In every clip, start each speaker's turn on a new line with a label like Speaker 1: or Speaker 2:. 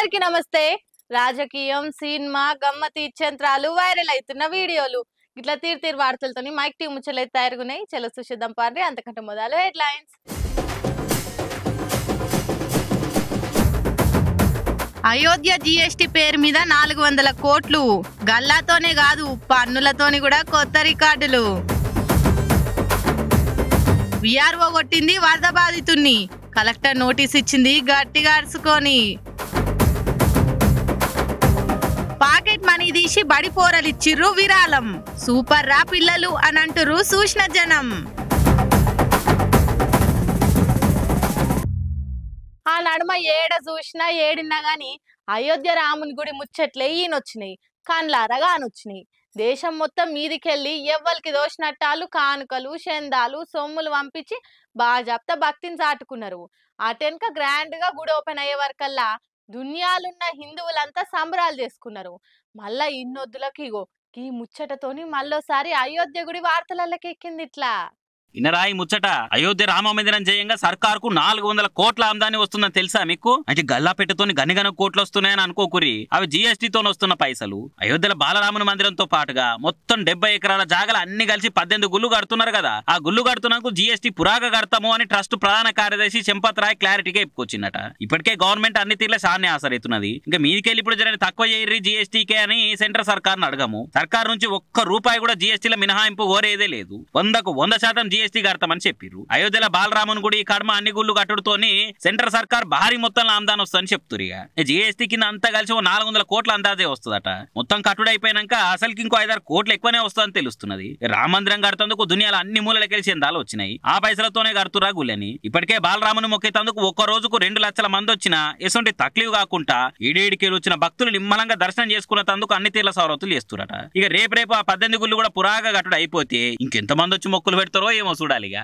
Speaker 1: అందరికీ నమస్తే. రాజకీయం, సినిమా, గమ్మతి యంత్రాలు వైరల్ అవుతున్న వీడియోలు ఇట్లా తీరు వార్తలతోని మైక్ టీం ముచ్చలైతే తయారుగున్నాయి. చలో చూసేద్దాం పార్రి. అంతకంటే మొదలు హెడ్లైన్స్. అయోధ్య జీఎస్టీ పేరు మీద 400 కోట్లు, గల్లాతోనే కాదు పన్నులతోని కూడా కొత్త రికార్డులు. విఆర్ఓ కొట్టింది వరద బాధితుణ్ణి, కలెక్టర్ నోటీస్ ఇచ్చింది గట్టిగా అరుచుకొని. పాకెట్ మనీ తీసి బడి పోరలిచ్చిర్రు విరాళం, సూపర్ రా పిల్లలు అని అంటురు చూసిన జనం. ఆ నడుమ ఏడ చూసినా ఏడినా గాని అయోధ్య రాముని గుడి ముచ్చట్లే ఈయనొచ్చినాయి, కండ్లారగా అనొచ్చినాయి. దేశం మొత్తం మీదికెళ్ళి ఎవ్వరికి దోషనట్టాలు, కానుకలు, చందాలు, సొమ్ములు పంపించి బాజాప్తా భక్తిని చాటుకున్నారు. అటెనక గ్రాండ్ గా గుడి ఓపెన్ అయ్యే వరకల్లా దునియాలున్న హిందువులంతా సంబరాలు చేసుకున్నారు. మళ్ళా ఇన్నొద్దులకి ఇగో ఈ ముచ్చటతోని మళ్ళోసారి అయోధ్య గుడి వార్తలకి ఎక్కింది. ఇట్లా
Speaker 2: ఇనరాయి ముచ్చట. అయోధ్య రామ మందిరం చేయంగా సర్కార్కు 400 కోట్ల ఆమ్దాని వస్తుందని తెలుసా మీకు? అంటే గల్లాపెట్టతోని గనిగన కోట్లు వస్తున్నాయని అనుకోకురి, అవి జీఎస్టీతో వస్తున్న పైసలు. అయోధ్యలో బాలరాముని మందిరంతో పాటుగా మొత్తం 70 ఎకరాల జాగలు అన్ని కలిసి 18 గుళ్ళు కడుతున్నారు కదా. ఆ గుళ్ళు కడుతున్నందుకు జీఎస్టీ పురాగా కడతాము అని ట్రస్ట్ ప్రధాన కార్యదర్శి చెంపత్ రాయ్ క్లారిటీగా చెప్పుకొచ్చిందట. ఇప్పటికే గవర్నమెంట్ అన్ని తీర్ల సాన్నే ఆసరైతున్నది. ఇంకా మీదికెళ్ళి ఇప్పుడు జరిగిన తక్కువ చేయర్రి జీఎస్టీకే అని సెంట్రల్ సర్కార్ అడగము. సర్కార్ నుంచి ఒక్క రూపాయి కూడా జీఎస్టీల మినహాయింపు కోరేదే లేదు. 100కు 100% జీఎస్టీ కడతామని చెప్పారు. అయోధ్యలో బాలరాముని గుడి కడమ అన్ని గుళ్ళు కట్టుడుతోని సెంట్రల్ సర్కార్ భారీ మొత్తంలో ఆమ్దాని వస్తుందని చెప్తున్నారు. ఇక జీఎస్టీ కింద అంతా కలిసి 400 కోట్ల అందాజే వస్తుందట. మొత్తం కట్టుడైపోయినాక అసలుకి ఇంకో 5-6 కోట్లు ఎక్కువనే వస్తుందని తెలుస్తున్నది. రామ మందిరం కడుతందుకు దునియాలో అన్ని మూలలకెళ్ళి చెందాలు వచ్చినాయి. ఆ పైసలతోనే కడుతురా గుళ్ళని. ఇప్పటికే బాలరాముని మొక్కేతందుకు ఒక్క రోజుకు 2 లక్షల మంది వచ్చినా ఎటువంటి తక్లీఫ్ కాకుండా ఏడేడికేలు వచ్చిన భక్తులు నిమ్మలంగా దర్శనం చేసుకున్నందుకు అన్ని తీర్ల సౌరతులు చేస్తురట. ఇక రేపు ఆ 18 గుళ్ళు కూడా పురాగా కట్టుడు అయిపోతే ఇంకెంత మంది వచ్చి మొక్కులు పెడతారో ఏమో చూడాలిగా.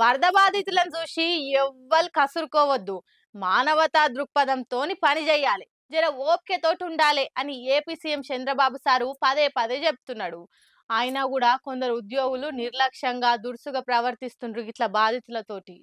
Speaker 1: వరద బాధితులను చూసి ఎవ్వరు కసురుకోవద్దు, మానవతా దృక్పథంతోని పని చేయాలి, జర ఓపికతోటి ఉండాలి అని ఏపీ సీఎం చంద్రబాబు సారు పదే చెప్తున్నాడు. అయినా కూడా కొందరు ఉద్యోగులు నిర్లక్ష్యంగా దురుసుగా ప్రవర్తిస్తుండ్రు ఇట్లా బాధితులతోటి.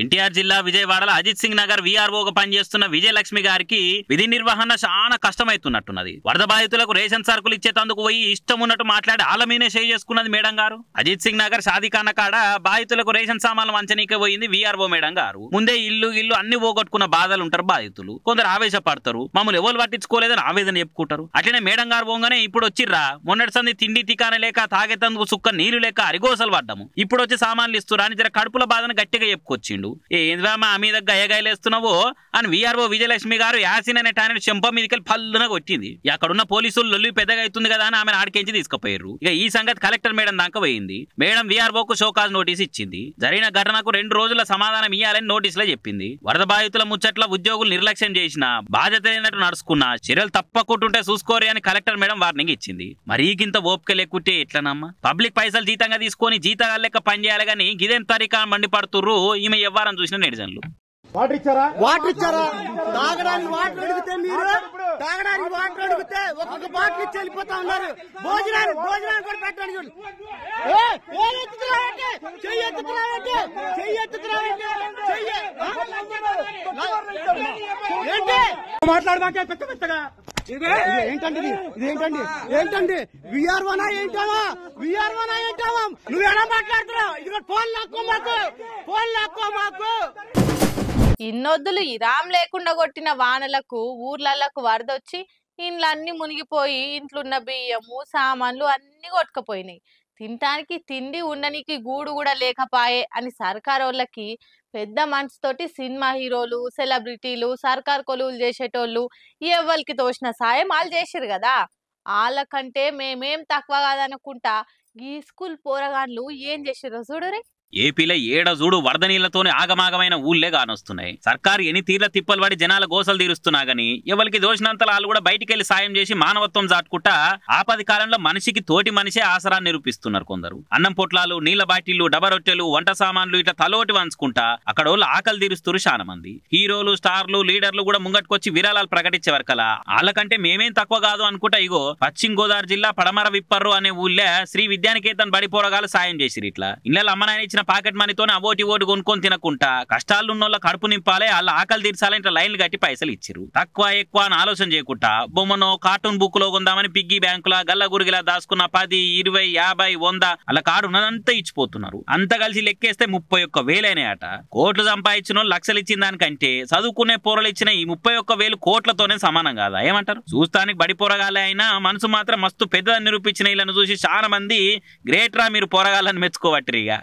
Speaker 2: ఎన్టీఆర్ జిల్లా విజయవాడలో అజిత్ సింగ్ నగర్ వీఆర్ఓగా పనిచేస్తున్న విజయలక్ష్మి గారికి విధి నిర్వహణ చాలా కష్టమైతున్నట్టున్నది. వరద బాధితులకు రేషన్ సరుకులు ఇచ్చేందుకు పోయి ఇష్టం ఉన్నట్టు మాట్లాడి ఆలమీనే షేర్ చేసుకున్నది మేడం గారు. అజిత్ సింగ్ నగర్ షాదీఖానా కాడ బాధితులకు రేషన్ సామాన్లు వంచనీకే పోయింది వీఆర్ఓ మేడం గారు. ముందే ఇల్లు అన్ని పోగొట్టుకున్న బాధలు ఉంటారు బాధితులు. కొందరు ఆవేశపడతారు, మమ్మల్ని ఎవరు పట్టించుకోలేదని ఆవేదన చెప్పుకుంటారు. అట్లనే మేడం గారు పోగానే ఇప్పుడు వచ్చిర్రా, మొన్నటి సంది తిండి తికాన లేక తాగేతందుకు సుక్క నీరు లేక అరిగోసలు పడ్డాము, ఇప్పుడు వచ్చి సామాన్లు ఇస్తురా అని జర కడుపుల బాధను గట్టిగా చెప్పుకొచ్చిండు. ఏంద్రా మా మీద గయ్యగాయలేస్తున్నావో అని వీఆర్ఓ విజయలక్ష్మి గారు యాసిన్ అనే టాయిలెట్ చెంప మీదకెళ్ళి పల్లున కొట్టింది. అక్కడున్న పోలీసులు లొల్లి పెద్దగా అవుతుంది కదా అని ఆమెను ఆడికించి తీసుకుపోయారు. ఇక ఈ సంగతి కలెక్టర్ మేడం దాకా పోయింది. మేడం వీఆర్ఓకు షోకాజ్ నోటీస్ ఇచ్చింది. జరిగిన ఘటనకు 2 రోజుల సమాధానం ఇవ్వాలని నోటీసులో చెప్పింది. వరద బాధితుల ముచ్చట్ల ఉద్యోగులు నిర్లక్ష్యం చేసినా, బాధ్యత లేనట్టు నడుచుకున్నా చర్యలు తప్పకుంటుంటే చూసుకోరి అని కలెక్టర్ మేడం వార్నింగ్ ఇచ్చింది. మరీకింత ఓపిక లేకుంటే ఎట్లనమ్మా? పబ్లిక్ పైసలు జీతంగా తీసుకొని జీతాల లెక్క పనిచేయాలి కానీ గిదేం తరికా మండిపడుతుర్రు ఈమె ఎవ్వరని చూసిన నెటిజన్లు.
Speaker 3: వాటర్ ఇచ్చారా? తాగడానికి వాటర్ అడిగితే ఒక్కొక్క బాటిల్ ఇచ్చి వెళ్ళిపోతా ఉన్నారు. భోజనాలు కూడా పెట్టండి. మాట్లాడదాకే పెద్ద పెద్దగా ఏంటండి విఆర్ఓనా ఏంటావా? నువ్వు ఎలా మాట్లాడుతున్నావు? ఇది ఫోన్ లాక్కో మాకు.
Speaker 1: ఇన్నొద్దులు ఇరాం లేకుండా కొట్టిన వానలకు ఊర్లలకు వరదొచ్చి ఇండ్లన్నీ మునిగిపోయి ఇంట్లున్న బియ్యము సామాన్లు అన్ని కొట్టుకుపోయినాయి. తినటానికి తిండి ఉండనికి గూడు కూడా లేకపాయే అని సర్కార్ వాళ్ళకి పెద్ద మనసుతోటి సినిమా హీరోలు, సెలబ్రిటీలు, సర్కార్ కొలువులు చేసేటోళ్ళు ఎవరికి తోచిన సాయం వాళ్ళు చేసిరు కదా. వాళ్ళకంటే మేమేం తక్కువ కాదనుకుంటా ఈ స్కూల్ పోరగాన్లు ఏం చేసిరో చూడరే.
Speaker 2: ఏపీలో ఏడ చూడు వరద నీళ్లతోనే ఆగమాగమైన ఊళ్ళే కానొస్తున్నాయి. సర్కారు ఎన్ని తీర్ల తిప్పలు పడి జనాల గోసలు తీరుస్తున్నా గానీ ఎవరికి దోషినంత వాళ్ళు కూడా బయటికెళ్లి సాయం చేసి మానవత్వం చాటుకుంటా ఆపది కాలంలో మనిషికి తోటి మనిషే ఆసరాన్ని నిరూపిస్తున్నారు కొందరు. అన్నం పొట్లాలు, నీళ్ల బాటిళ్లు, డబరొట్టెలు, వంట సామాన్లు ఇట్లా తలోటి వంచుకుంటా అక్కడ వాళ్ళు ఆకలి తీరుస్తున్నారు చాలా మంది. హీరోలు, స్టార్లు, లీడర్లు కూడా ముంగట్టుకొచ్చి విరాళాలు ప్రకటించే వరకలా వాళ్ళకంటే మేమేం తక్కువ కాదు అనుకుంటా ఇగో పశ్చిమ గోదావరి జిల్లా పడమర విప్పర్రు అనే ఊళ్ళే శ్రీ విద్యానికేతన్ బడి పోరగాలు సాయం చేసిరు. ఇట్లా ఇళ్ళ అమ్మనాయన ఇచ్చిన వచ్చిన పాకెట్ మనీతో అవోటి ఓటు కొనుక్కొని తినకుంటా కష్టాలు ఉన్నోళ్ళ కడుపు నింపాలి, వాళ్ళ ఆకలి తీర్చాలంటే లైన్లు కట్టి పైసలు ఇచ్చిరు. తక్కువ ఎక్కువ అని ఆలోచన చేయకుండా బొమ్మనో కార్టూన్ బుక్ లో కొందామని పిగ్గీ బ్యాంకులా గల్ల గురిగిలా దాచుకున్న 10, 20, 50, 100 అలా కాడు ఉన్నదంతా ఇచ్చిపోతున్నారు. అంత కలిసి లెక్కేస్తే 31,000 కోట్లు సంపాదించిన వాళ్ళు లక్షలు ఇచ్చిన దానికంటే చదువుకునే పోరలు ఇచ్చిన ఈ 31,000 కోట్లతోనే సమానం కాదా? ఏమంటారు? చూస్తానికి బడి పోరగాలే అయినా మనసు మాత్రం మస్తు పెద్దదని నిరూపించిన వీళ్ళని చూసి చాలా మంది గ్రేట్ రా మీరు పోరగాలని మెచ్చుకోవట్టిరిగా.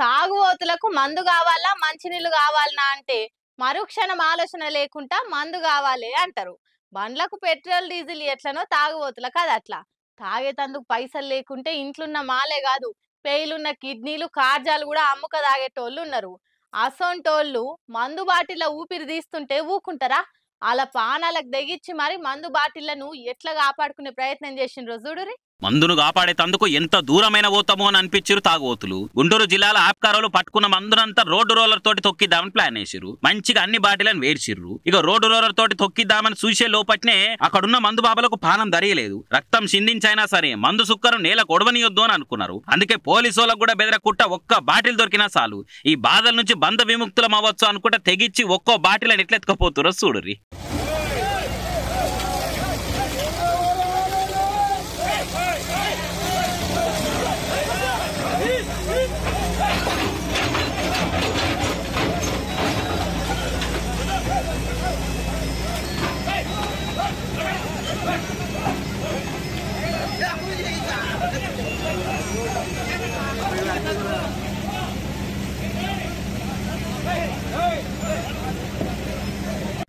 Speaker 1: తాగుబోతులకు మందు కావాలా మంచినీళ్ళు కావాలనా అంటే మరుక్షణం ఆలోచన లేకుండా మందు కావాలి అంటారు. బండ్లకు పెట్రోల్ డీజిల్ ఎట్లనో తాగుబోతులకు అది అట్లా. తాగేతందుకు పైసలు లేకుంటే ఇంట్లున్న మాలే కాదు పేలున్న కిడ్నీలు కార్జాలు కూడా అమ్ముక తాగేటోళ్ళు ఉన్నారు. అసొంటోళ్ళు మందు బాటిల్ల ఊపిరి తీస్తుంటే ఊకుంటారా? అలా పానాలకు తెగిచ్చి మరి మందు బాటిళ్లను ఎట్లా కాపాడుకునే ప్రయత్నం చేసిండ్రో చూడురి.
Speaker 2: మందును కాపాడేతందుకు ఎంత దూరమైన పోతామో అని అనిపించారు తాగుబోతులు. గుంటూరు జిల్లాలో ఆప్కారాలు పట్టుకున్న మందునంతా రోడ్డు రోలర్ తోటి తొక్కిద్దామని ప్లాన్ వేసిరు. మంచిగా అన్ని బాటిలను వేర్చిర్రు. ఇక రోడ్డు రోలర్ తోటి తొక్కిద్దామని చూసే లోపట్నే అక్కడున్న మందు బాబులకు పానం దరియలేదు. రక్తం చిందించైనా సరే మందు సుక్కరు నేల కొడవనియొద్దు అని అనుకున్నారు. అందుకే పోలీసు వాళ్ళకు కూడా బెదరకుట్ట ఒక్క బాటిల్ దొరికినా చాలు ఈ బాధల నుంచి బంధ విముక్తులం అవ్వచ్చు అనుకుంటే తెగిచ్చి ఒక్కో బాటిల్ ఎట్లెత్తుకపోతురో చూడుర్రి.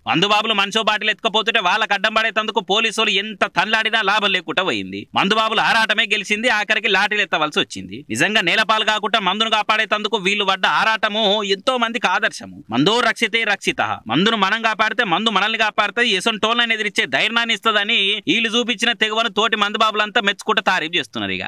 Speaker 2: మందుబాబులు మంచో బాటిల్ ఎత్తుకపోతుంటే వాళ్ళకి అడ్డం పడేందుకు పోలీసులు ఎంత తన్లాడినా లాభం లేకుండా పోయింది. మందుబాబులు ఆరాటమే గెలిచింది. ఆఖరికి లాఠీలు ఎత్తవలసి వచ్చింది. నిజంగా నేలపాలు కాకుండా మందును కాపాడేందుకు వీళ్ళు పడ్డ ఆరాటము ఎంతో మందికి ఆదర్శము. మందో రక్షితే రక్షిత. మందును మనం కాపాడితే మందు మనల్ని కాపాడుతుంది. ఎసొంటోళ్ళని ఎదిరించే ధైర్యాన్ని ఇస్తుందని వీళ్ళు చూపించిన తెగువను తోటి మందుబాబులంతా మెచ్చుకుంటూ తారీఫ్ చేస్తున్నారు. ఇక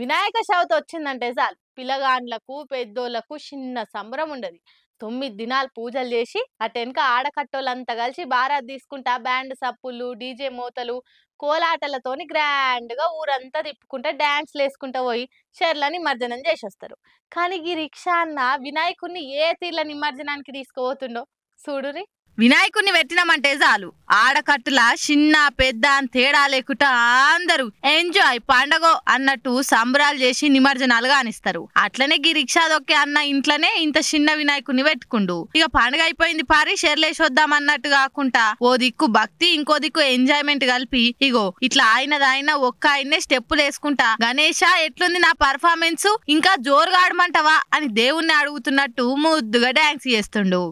Speaker 1: వినాయక చవితి వచ్చిందంటే చాలు పిల్లగాండ్లకు పెద్దోళ్లకు చిన్న సంబరం ఉండదు. 9 దినాలు పూజలు చేసి అటెనక ఆడకట్టోళ్ళంతా కలిసి బారాత్ తీసుకుంటా బ్యాండ్ సప్పులు డీజే మోతలు కోలాటలతోని గ్రాండ్ గా ఊరంతా తిప్పుకుంటా డాన్స్లు వేసుకుంటా పోయి చెర్ల నిమజ్జనం చేసేస్తారు. కానీ ఈ రిక్షా అన్న వినాయకుడిని ఏ తీర్ల నిమజ్జనానికి తీసుకుపోతుండో చూడురి. వినాయకుడిని పెట్టినామంటే చాలు ఆడకట్టుల చిన్న పెద్ద అని తేడా లేకుండా అందరూ ఎంజాయ్ పండగ అన్నట్టు సంబరాలు చేసి నిమజ్జనాలు కానిస్తారు. అట్లనే గీ రిక్షా దొక్కే అన్న ఇంట్లోనే ఇంత చిన్న వినాయకుడిని పెట్టుకుండు. ఇక పండుగ అయిపోయింది పారి షెర్లేసి వద్దాం అన్నట్టు కాకుండా ఓ దిక్కు భక్తి ఇంకో దిక్కు ఎంజాయ్మెంట్ కలిపి ఇగో ఇట్లా ఆయన ఒక్క ఆయన్నే స్టెప్పులు వేసుకుంటా గణేష ఎట్లుంది నా పర్ఫార్మెన్స్ ఇంకా జోరుగా ఆడమంటావా అని దేవుణ్ణి అడుగుతున్నట్టు ముద్దుగా డాన్స్ చేస్తుండు.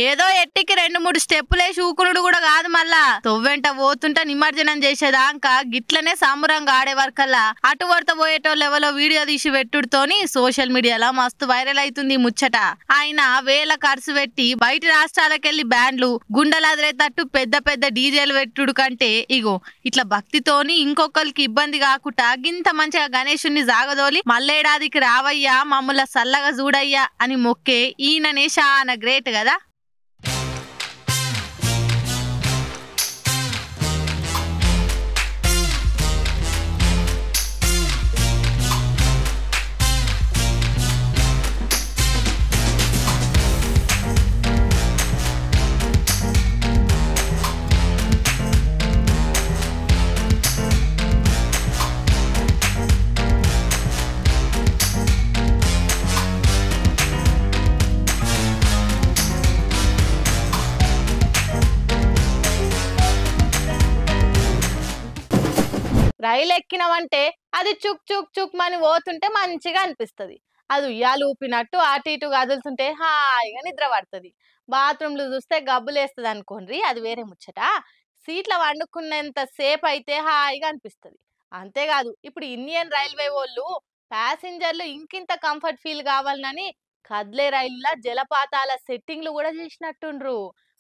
Speaker 1: ఏదో ఎట్టికి 2-3 స్టెప్పులేసి ఊకునుడు కూడా కాదు, మళ్ళా తొవ్వెంట పోతుంటే నిమజ్జనం చేసేదాకా గిట్లనే సామురంగా ఆడే వరకల్లా అటు వరత పోయేటోళ్ళు ఎవరో వీడియో తీసి పెట్టుడుతోని సోషల్ మీడియాలో మస్తు వైరల్ అవుతుంది ముచ్చట. ఆయన వేల ఖర్చు పెట్టి బయట రాష్ట్రాలకెళ్లి బ్యాండ్లు గుండెలదిరేటట్టు పెద్ద పెద్ద డీజేలు పెట్టుడు కంటే ఇగో ఇట్లా భక్తితోని ఇంకొకరికి ఇబ్బంది కాకుండా గింత మంచిగా గణేశుని జాగదోలి మల్లేడాదికి రావయ్యా మమ్ముల సల్లగా చూడయ్యా అని మొక్కే ఈయననే చాలా గ్రేట్ కదా. రైలు ఎక్కినామంటే అది చుక్ చుక్ చుక్ మని పోతుంటే మంచిగా అనిపిస్తుంది. అది ఉయ్యాలు ఊపినట్టు అటు ఇటు కదులుతుంటే హాయిగా నిద్ర పడుతుంది. బాత్రూమ్లు చూస్తే గబ్బులేస్తుంది అనుకోండి, అది వేరే ముచ్చట. సీట్ల వండుకున్నంత సేపు అయితే హాయిగా అనిపిస్తుంది. అంతేకాదు ఇప్పుడు ఇండియన్ రైల్వే వాళ్ళు ప్యాసింజర్లు ఇంకింత కంఫర్ట్ ఫీల్ కావాలని కద్లే రైలులా జలపాతాల సెట్టింగ్లు కూడా చేసినట్టుండ్రు.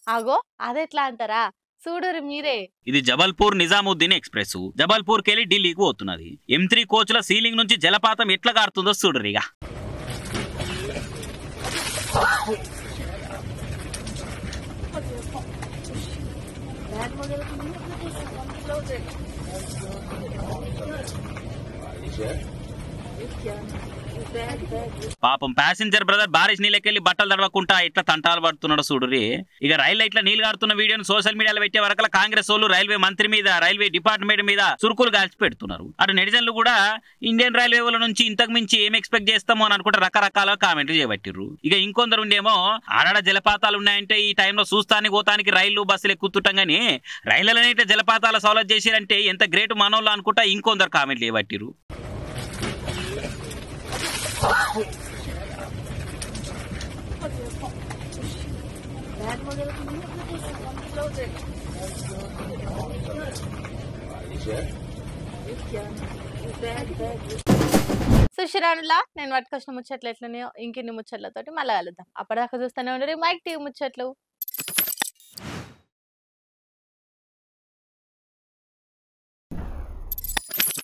Speaker 1: అగో అదెట్లా అంటారా, చూడురు మీరే.
Speaker 2: ఇది జబల్పూర్ నిజాముద్దీన్ ఎక్స్ప్రెస్ జబల్పూర్ కెళ్ళి ఢిల్లీకి పోతున్నది. M3 కోచ్ల సీలింగ్ నుంచి జలపాతం ఎట్లా కారుతుందో చూడరిగా. పాపం ప్యాసింజర్ బ్రదర్ బారిష్ నీళ్ళకెళ్ళి బట్టలు తడవకుండా ఇట్లా తంటాలు పడుతున్నాడు చూడురి. ఇక రైలు ఇట్లా నీళ్ళు కారుతున్న వీడియోని సోషల్ మీడియాలో పెట్టే వరకు కాంగ్రెస్ వాళ్ళు రైల్వే మంత్రి మీద రైల్వే డిపార్ట్మెంట్ మీద చురుకులు కాల్చి పెడుతున్నారు. అటు నెటిజన్లు కూడా ఇండియన్ రైల్వే వాళ్ళ నుంచి ఇంతకు మించి ఏం ఎక్స్పెక్ట్ చేస్తామో అని అనుకుంటే రకరకాల కామెంట్లు చేయబట్టిర్రు. ఇక ఇంకొందరు ఉండేమో ఆడాడ జలపాతాలు ఉన్నాయంటే ఈ టైంలో చూస్తానికి పోతానికి రైళ్లు బస్సులు ఎక్కుతుంటాం గానీ రైళ్లనే ఇట్లా జలపాతాల సౌలభ్యం చేసిరంటే ఎంత గ్రేట్ మనోళ్ళు అనుకుంటా ఇంకొందరు కామెంట్లు చేయబట్టిర్రు.
Speaker 1: సుశిరానులా నేను పట్టుకొచ్చిన ముచ్చట్లు ఎట్లనే ఇంకిన్ని ముచ్చట్లతోటి మళ్ళీ కలుద్దాం. అప్పటిదాకా చూస్తూనే ఉండరు మైక్ టీవీ ముచ్చట్లు.